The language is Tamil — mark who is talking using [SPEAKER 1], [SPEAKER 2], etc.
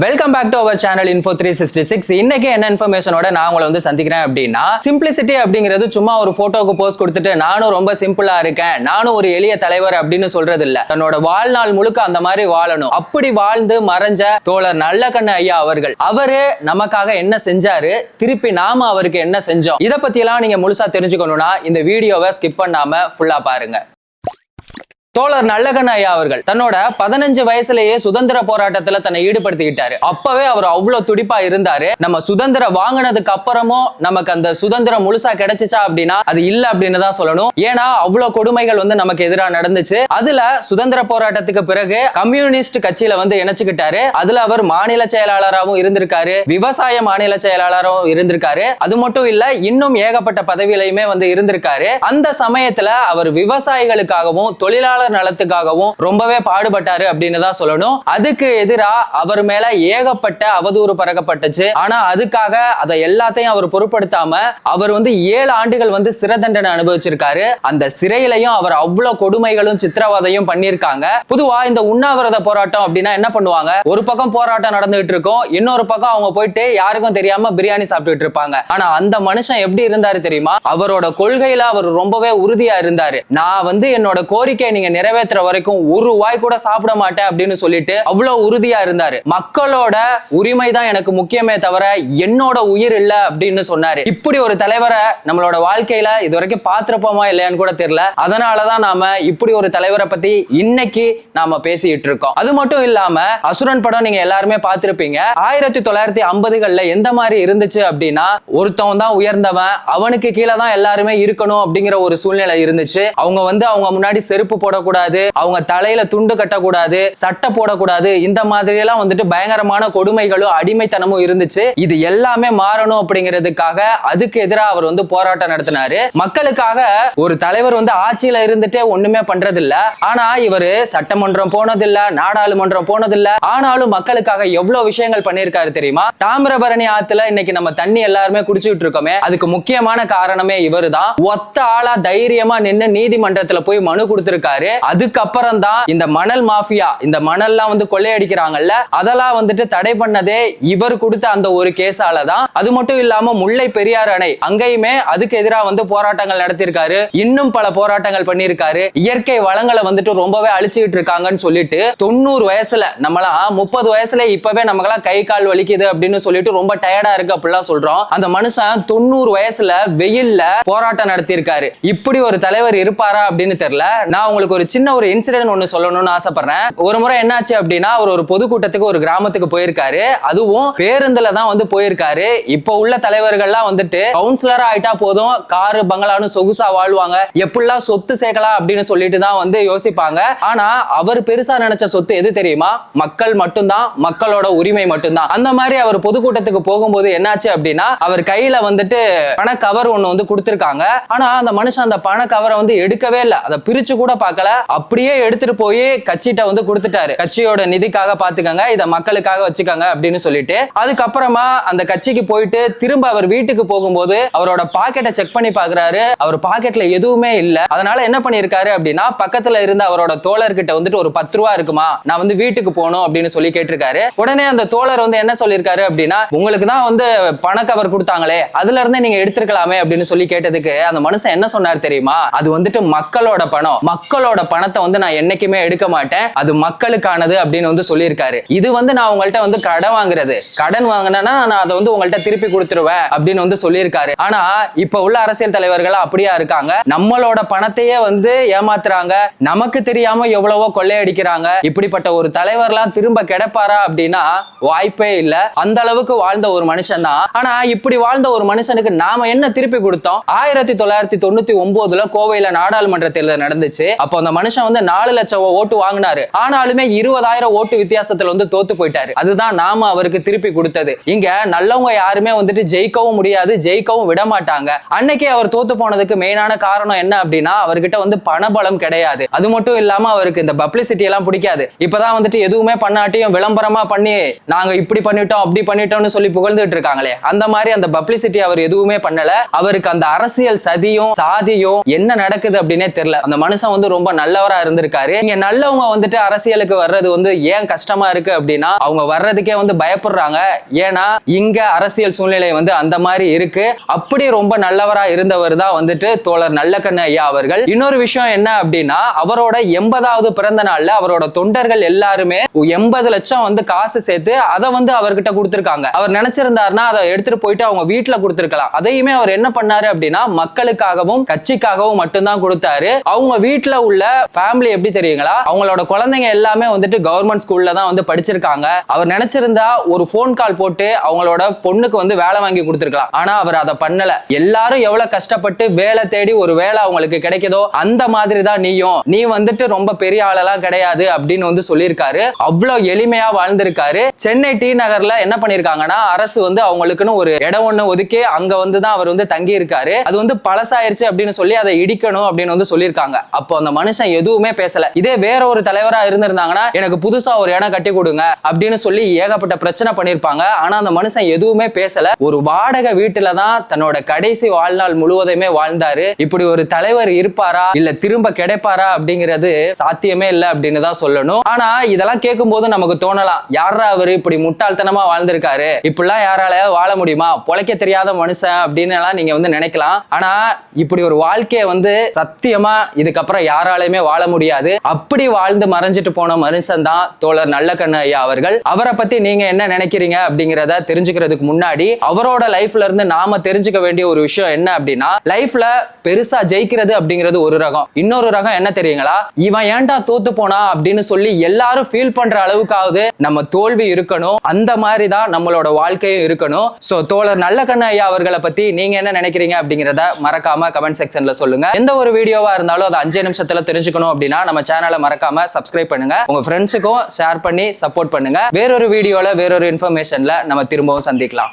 [SPEAKER 1] Welcome back to our channel Info 366. இன்னைக்கு என்ன இன்ஃபர்மேஷனோட நான் உங்களை வந்து சந்திக்கிறேன் அப்படின்னா, சிம்பிளிசிட்டி அப்படிங்கிறது சும்மா ஒரு போட்டோக்கு போஸ்ட் கொடுத்துட்டு நானும் ரொம்ப சிம்பிளா இருக்கேன், நானும் ஒரு எளிய தலைவர் அப்படின்னு சொல்றது இல்ல. தன்னோட வாழ்நாள் முழுக்க அந்த மாதிரி வாழணும். அப்படி வாழ்ந்து மறைஞ்ச தோழர் நல்லகண்ணு ஐயா அவர்கள், அவரு நமக்காக என்ன செஞ்சாரு, திருப்பி நாம அவருக்கு என்ன செஞ்சோம், இத பத்தி எல்லாம் நீங்க முழுசா தெரிஞ்சுக்கணும்னா இந்த வீடியோவை ஸ்கிப் பண்ணாம ஃபுல்லா பாருங்க. தோழர் நல்லகண்ணு ஐயா அவர்கள் தன்னோட 15 வயசுலயே சுதந்திர போராட்டத்துல தன்னை ஈடுபடுத்திக்கிட்டாரு. அப்பவே அவர் அவ்வளவு துடிப்பா இருந்தாரு. நம்ம சுதந்திரம் வாங்கினதுக்கு அப்புறமும் நமக்கு அந்த சுதந்திரம் முழுசா கிடைச்சிச்சா அப்படின்னா அது இல்ல அப்படின்னு தான் சொல்லணும். ஏன்னா அவ்வளவு கொடுமைகள் வந்து நமக்கு எதிராக நடந்துச்சு. அதுல சுதந்திர போராட்டத்துக்கு பிறகு கம்யூனிஸ்ட் கட்சியில வந்து இணைச்சுக்கிட்டாரு. அதுல அவர் மாநில செயலாளராகவும் இருந்திருக்காரு, விவசாய மாநில செயலாளராகவும் இருந்திருக்காரு. அது மட்டும் இல்ல, இன்னும் ஏகப்பட்ட பதவியிலையுமே வந்து இருந்திருக்காரு. அந்த சமயத்துல அவர் விவசாயிகளுக்காகவும் தொழிலாளர் நலத்துக்காகவும் ரொம்பவே பாடுபட்டாரு அப்படின்னு தான் சொல்லணும். அதுக்கு எதிரா அவர் மேல ஏகப்பட்ட அவதூறு பரப்பப்பட்டுச்சு. ஆனா அதுக்காக அதை எல்லாத்தையும் அவர் பொருட்படுத்தாம அவர் வந்து 7 ஆண்டுகள் வந்து சிறை தண்டனை அனுபவிச்சிருக்காரு. அந்த சிறையிலையும் அவர் அவ்வளவு கொடுமைகளும் சித்திரவதையும் பண்ணிருக்காங்க. பொதுவா இந்த உண்ணாவிரத போராட்டம் அப்படின்னா என்ன பண்ணுவாங்க, ஒரு பக்கம் போராட்டம் நடந்துகிட்டு இருக்கும், இன்னொரு பக்கம் அவங்க போயிட்டு யாருக்கும் தெரியாம பிரியாணி சாப்பிட்டுட்டு இருப்பாங்க. ஆனா அந்த மனுஷன் எப்படி இருந்தாரு தெரியுமா, அவரோட கொள்கையில அவர் ரொம்பவே உறுதியா இருந்தாரு. நான் வந்து என்னோட கோரிக்கை நீங்க நிறைவேற்ற வரைக்கும் ஒரு வாய் கூட சாப்பிட மாட்டேன் அப்படின்னு சொல்லிட்டு அவ்வளவு உறுதியா இருந்தாரு. மக்களோட உரிமை தான் எனக்கு முக்கியமே தவிர என்னோட உயிர் இல்ல அப்படின்னு சொன்னாரு. இப்படி ஒரு தலைவரை நம்மளோட வாழ்க்கையில இதுவரைக்கும் பார்த்திருப்போமா இல்லையான்னு கூட தெரியல. அதனாலதான் நாம இப்படி ஒரு தலைவரை பத்தி இன்னைக்கு நாம பேசிட்டு இருக்கோம். அது மட்டும் இல்லாம அசுரன் படம் நீங்க எல்லாருமே பார்த்திருப்பீங்க. 1950களில் எந்த மாதிரி இருந்துச்சு அப்படின்னா, ஒருத்தவன் தான் உயர்ந்தவன், அவனுக்கு கீழே தான் எல்லாருமே இருக்கணும் அப்படிங்கிற ஒரு சூழ்நிலை இருந்துச்சு. அவங்க வந்து அவங்க முன்னாடி செருப்பு போடக்கூடாது, அவங்க தலையில துண்டு கட்டக்கூடாது, சட்டை போடக்கூடாது, இந்த மாதிரி எல்லாம் வந்துட்டு பயங்கரமான கொடுமைகளும் அடிமைத்தனமும் இருந்துச்சு. இது எல்லாமே மாறணும் அப்படிங்கிறதுக்காக அதுக்கு எதிராக அவர் வந்து போராட்டம் நடத்தினாரு. மக்களுக்காக ஒரு தலைவர் வந்து ஆட்சியில இருந்துட்டே ஒண்ணுமே பண்றது இல்ல. ஆனா இவரு சட்டமன்றம் போனதில்ல, நாடாளுமன்றம் போனதில்ல. ஆனாலும் மக்களுக்காக எவ்வளவு விஷயங்கள் பண்ணிருக்காரு தெரியுமா. தாமிரபரணி ஆத்துல இன்னைக்கு நம்ம தண்ணி எல்லாருமே குடிச்சுட்டு இருக்கோமே, அதுக்கு முக்கியமான காரணமே இவரு தான். ஒத்த ஆளா தைரியமா நின்னு நீதிமன்றத்துல போய் மனு கொடுத்திருக்காரு. அதுக்கப்புறம் தான் இந்த மணல் மாஃபியா, இந்த மணல்லாம் வந்து கொள்ளையடிக்கிறாங்கல்ல, அதெல்லாம் வந்துட்டு தடை பண்ணதே இவர் கொடுத்த அந்த ஒரு கேஸால தான். அது மட்டும் இல்லாம முல்லை பெரியார் அணை, அங்கேயுமே அதுக்கு எதிராக வந்து போராட்டங்கள் நடத்திருக்காரு. இன்னும் பல போராட்டங்கள் பண்ணிருக்காரு. இயற்கை வளங்களை வந்துட்டு ரொம்பவே அழிச்சுக்கிட்டு இருக்காங்கன்னு சொல்லிட்டு 90 வயசுல, நம்மளாம் 30 வயசுல இப்பவே நமக்கெல்லாம் கை கால் வலிக்குது அப்படின்னு சொல்லிட்டு ரொம்ப டயர்டா இருக்கு அப்படிலாம் சொல்றோம். அந்த மனுஷன் 90 வயசுல வெயில்ல போராட்டம் நடத்திருக்காரு. இப்படி ஒரு தலைவர் இருப்பாரா அப்படின்னு தெரியல. நான் உங்களுக்கு ஒரு சின்ன ஒரு இன்சிடென்ட் ஒன்னு சொல்லணும்னு ஆசைப்படுறேன். ஒரு முறை என்னாச்சு அப்படின்னா, அவர் ஒரு பொதுக்கூட்டத்துக்கு ஒரு கிராமத்துக்கு போயிருக்காரு. அதுவும் பேருந்துல தான் வந்து போயிருக்காரு. இப்ப உள்ள தலைவர்கள்லாம் வந்துட்டு கவுன்சிலரா ஆயிட்டா போதும், காரு பங்களான்னு சொகுசா வாழ்வாங்க, எப்படிலாம் சொத்து சேர்க்கலாம் அப்படின்னு சொல்லிட்டு தான் வந்து யோசிப்பாங்க. ஆனா அவர் பெருசா நினைச்ச சொத்து எது தெரியுமா, மக்கள் மட்டும்தான், மக்களோட உரிமை மட்டும்தான். அந்த மாதிரி அவர் பொதுக்கூட்டத்துக்கு போகும்போது என்னாச்சு அப்படின்னா, அவர் கையில வந்துட்டு பண கவர் ஒண்ணு வந்து கொடுத்திருக்காங்க. ஆனா அந்த மனுஷன் அந்த பண கவரை வந்து எடுக்கவே இல்லை, அதை பிரிச்சு கூட பார்க்கல, அப்படியே எடுத்துட்டு போய் கட்சிட்ட வந்து கொடுத்துட்டாரு. கட்சியோட நிதிக்காக பாத்துக்கங்க, இத மக்களுக்காக வச்சுக்கங்க அப்படின்னு சொல்லிட்டு. அதுக்கப்புறமா அந்த கட்சிக்கு போயிட்டு திரும்ப அவர் வீட்டுக்கு போகும்போது அவரோட பாக்கெட்டை செக் பண்ணி பாக்குறாரு. அவர் பாக்கெட்ல எதுவுமே இல்ல. அதனால என்ன பண்ணிருக்காரு அப்படின்னா, பக்கத்துல இருந்த அவரோட தோழர்கிட்ட வந்துட்டு ஒரு 10 ரூபா இருக்குமா, நான் வந்து வீட்டுக்கு போகணும் அப்படின்னு சொல்லி கேட்டிருக்காரு. உடனே அந்த தோழர் வந்து என்ன சொல்லிருக்காரு அப்படின்னா, உங்களுக்கு தான் வந்து பண கவர் கொடுத்தாங்களே, அதுல இருந்து நீங்க எடுத்துருக்கலாமே அப்படின்னு சொல்லி கேட்டதுக்கு அந்த மனுஷன் என்ன சொன்னார் தெரியுமா, அது வந்துட்டு மக்களோட பணம், மக்களோட பணத்தை வந்து நான் என்னைக்குமே எடுக்க மாட்டேன், அது மக்களுக்கானது அப்படின்னு வந்து சொல்லியிருக்காரு. இது வந்து நான் உங்கள்ட்ட வந்து கடன் வாங்குறது, கடன் வாங்கினா நான் அதை வந்து உங்கள்ட்ட திருப்பி கொடுத்துருவேன் அப்படின்னு வந்து சொல்லியிருக்காரு. ஆனா இப்ப உள்ள அரசியல் தலைவர்கள் அப்படியா இருக்காங்க, நம்மளோட பணத்தையே வந்து ஏமாத்துறாங்க, நமக்கு தெரியாம எவ்வளவோ கொள்ளையடிக்கிறாங்க. இப்படிப்பட்ட ஒரு தலைவர்லாம் திரும்ப கிடைப்பாரா அப்படின்னா வாய்ப்பே இல்ல. அந்த அளவுக்கு வாழ்ந்த ஒரு மனுஷன் தான். ஆனா இப்படி வாழ்ந்த ஒரு மனுஷனுக்கு நாம என்ன திருப்பி கொடுத்தோம். 1999 கோவையில நாடாளுமன்ற தேர்தல் நடந்துச்சு. அப்போ அந்த மனுஷன் வந்து 4 லட்சம் ஓட்டு வாங்கினாரு. ஆனாலுமே 20,000 ஓட்டு வித்தியாசத்துல வந்து தோத்து போயிட்டாரு. அதுதான் நாம அவருக்கு திருப்பி கொடுத்தது. இங்க நல்லவங்க யாருமே வந்துட்டு ஜெயிக்கவும் முடியாது, ஜெயிக்கவும் விட மாட்டாங்க. அன்னைக்கே அவர் தோத்து போனதுக்கு மெயினான காரணம் என்ன அப்படின்னா, அவர்கிட்ட வந்து பணபலம் கிடையாது. அது மட்டும் இல்லாம அவருக்கு இந்த பப்ளிசிட்டி எல்லாம் பிடிக்காது. இப்பதான் வந்துட்டு எதுவுமே பண்ணாட்டியும் விளம்பரமா பண்ணி நாங்க இப்படி பண்ணிட்டோம் அப்படி பண்ணிட்டோம்னு சொல்லி புகழ்ந்துட்டு இருக்காங்களே, அந்த மாதிரி அந்த பப்ளிசிட்டி அவர் எதுவுமே பண்ணல. அவருக்கு அந்த அரசியல் சதியும் சாதியும் என்ன நடக்குது அப்படின்னே தெரியல. அந்த மனுஷன் வந்து ரொம்ப நல்லவரா இருந்திருக்காரு. இங்க நல்லவங்க வந்துட்டு அரசியலுக்கு வர்றது வந்து ஏன் கஷ்டமா இருக்கு அப்படின்னா அவங்க வர்றதுக்கே வந்து பயப்படுறாங்க. ஏன்னா இங்க அரசியல் சூழ்நிலை வந்து அந்த மாதிரி இருக்கு. அப்படி ரொம்ப நல்லவரா இருந்தவர் தான் வந்துட்டு தோழர் நல்லக்கண்ணு ஐயா அவர்கள். இன்னொரு விஷயம் என்ன அப்படின்னா அவரோட 80வது பிறந்த நாள்ல அவரோட தொண்டர்கள் எல்லாருமே 80 லட்சம் வந்து காசு சேர்த்து அதை வந்து அவர்கிட்ட கொடுத்திருக்காங்க. அவர் நினைச்சிருந்தாருன்னா அதை எடுத்துட்டு போயிட்டு அவங்க வீட்டுல கொடுத்திருக்கலாம். அதையுமே அவர் என்ன பண்ணாரு அப்படின்னா மக்களுக்காகவும் கட்சிக்காகவும் மட்டும்தான் கொடுத்தாரு. அவங்க வீட்டுல உள்ள ஃபேமிலி எப்படி தெரியுங்களா, அவங்களோட குழந்தைங்க எல்லாமே வந்துட்டு கவர்மெண்ட் ஸ்கூல்ல தான் வந்து படிச்சிருக்காங்க. அவர் நினைச்சிருந்தா ஒரு போன் கால் போட்டு அவங்களோட பொண்ணுக்கு வந்து வேலை வாங்கி கொடுத்திருக்கலாம். ஆனா அவர் அதை பண்ணல. எல்லாரும் எவ்வளவு கஷ்டப்பட்டு வேலை தேடி ஒரு வேலை அவங்களுக்கு கிடைக்குதோ அந்த மாதிரி தான் நீ வந்துட்டு ரொம்ப பெரிய ஆளெல்லாம் கிடையாது அப்படின்னு வந்து சொல்லியிருக்காரு. அவ்வளவு எளிமையா வாழ்ந்திருக்காரு. சென்னை டி நகர்ல என்ன பண்ணிருக்காங்கன்னா அரசு வந்து அவங்களுக்குன்னு ஒரு இடம் ஒண்ணு ஒதுக்கி அங்க வந்து தான் அவர் வந்து தங்கி இருக்காரு. அது வந்து பழசாயிருச்சு அப்படின்னு சொல்லி அதை இடிக்கணும் அப்படின்னு வந்து சொல்லியிருக்காங்க. அப்போ அந்த மனுஷன் எதுவுமே பேசல. இதே வேற ஒரு தலைவரா இருந்திருந்தாங்கன்னா எனக்கு புதுசா ஒரு இடம் கட்டி கொடுங்க அப்படின்னு சொல்லி ஏகப்பட்ட பிரச்சனை பண்ணிருப்பாங்க. ஆனா அந்த மனுஷன் எதுவுமே பேசல. ஒரு வாடகை வீட்டுல தான் தன்னோட கடைசி வாழ்நாள் முழுவதுமே வாழ்ந்தாரு. இப்படி ஒரு தலைவர் இருப்பாரா இல்ல திரும்ப கிடைப்பாரா அப்படிங்கிறது சாத்தியமே இல்லை அப்படின்னு தான் சொல்லணும். ஆனா இதெல்லாம் கேட்கும் போது நமக்கு தோணலாம், யாரா அவரு இப்படி முட்டாள்தனமா வாழ்ந்திருக்காரு, இப்படிலாம் யாராலையாவது வாழ முடியுமா, பொழைக்க தெரியாத மனுஷன் அப்படின்னு எல்லாம் நீங்க வந்து நினைக்கலாம். ஆனா இப்படி ஒரு வாழ்க்கையை வந்து சத்தியமா இதுக்கப்புறம் யாராலையுமே வாழ முடியாது. அப்படி வாழ்ந்து மறைஞ்சிட்டு போன மனுஷன் தான் தோழர் நல்லக்கண்ணு ஐயா அவர்கள். அவரை பத்தி நீங்க என்ன நினைக்கிறீங்க அப்படிங்கிறத தெரிஞ்சுக்கிறதுக்கு முன்னாடி அவரோட லைஃப்ல இருந்து நாம தெரிஞ்சுக்க வேண்டிய ஒரு விஷயம் என்ன அப்படின்னா, லைஃப்ல பெருசா ஜெயிக்கிறது அப்படிங்கிறது ஒரு ரகம், இன்னொரு ரகம் என்ன தெரியுங்களா, இவன் ஏன்டா தோத்து போனா அப்படின்னு சொல்லி எல்லாரும் ஃபீல் பண்ற அளவுக்காவது நம்ம தோல்வி இருக்கணும். அந்த மாதிரி தான் நம்மளோட வாழ்க்கையும் இருக்கணும். சோ தோழர் நல்லக்கண்ணு ஐயா அவர்களை பத்தி நீங்க என்ன நினைக்கிறீங்க அப்படிங்கிறத மறக்காம கமெண்ட் செக்ஷன்ல சொல்லுங்க. எந்த ஒரு வீடியோவா இருந்தாலும் அது 5 நிமிஷத்துல தெரிஞ்சுக்கணும் அப்படின்னா நம்ம சேனலை மறக்காம சப்ஸ்கிரைப் பண்ணுங்க. உங்க ஃப்ரெண்ட்ஸுக்கும் ஷேர் பண்ணி சப்போர்ட் பண்ணுங்க. வேறொரு வீடியோல வேறொரு இன்ஃபர்மேஷன்ல நம்ம திரும்பவும் சந்திக்கலாம்.